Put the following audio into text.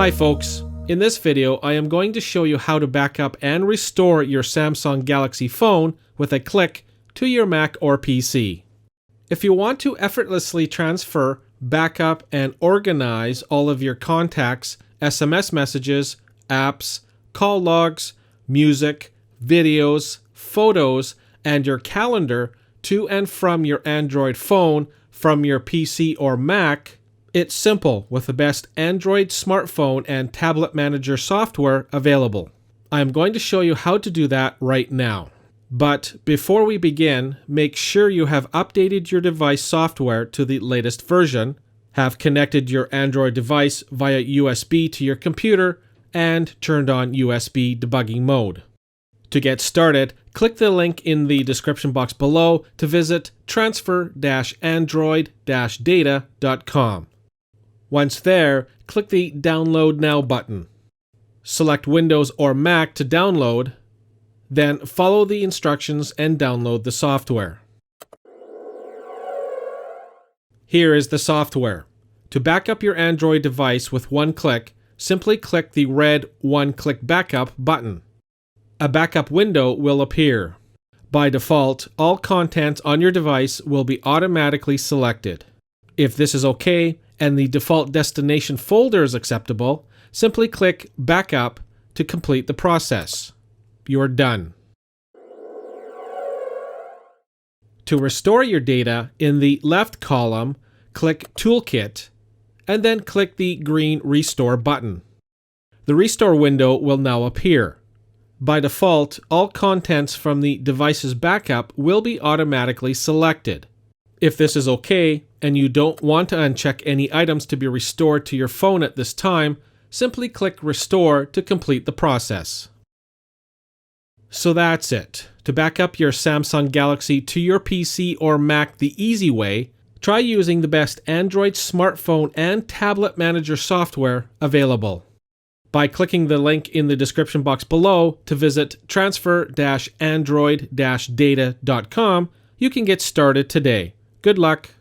Hi folks, in this video I am going to show you how to back up and restore your Samsung Galaxy phone with a click to your Mac or PC. If you want to effortlessly transfer, backup, and organize all of your contacts, SMS messages, apps, call logs, music, videos, photos, and your calendar to and from your Android phone from your PC or Mac, it's simple with the best Android smartphone and tablet manager software available. I am going to show you how to do that right now. But before we begin, make sure you have updated your device software to the latest version, have connected your Android device via USB to your computer, and turned on USB debugging mode. To get started, click the link in the description box below to visit transfer-android-data.com. Once there, click the Download Now button. Select Windows or Mac to download, then follow the instructions and download the software. Here is the software. To back up your Android device with one click, simply click the red One-Click Backup button. A backup window will appear. By default, all contents on your device will be automatically selected. If this is okay and the default destination folder is acceptable, simply click Backup to complete the process. You're done. To restore your data, in the left column, click Toolkit, and then click the green Restore button. The Restore window will now appear. By default, all contents from the device's backup will be automatically selected. If this is okay, and you don't want to uncheck any items to be restored to your phone at this time, simply click Restore to complete the process. So that's it. To back up your Samsung Galaxy to your PC or Mac the easy way, try using the best Android smartphone and tablet manager software available. By clicking the link in the description box below to visit transfer-android-data.com, you can get started today. Good luck!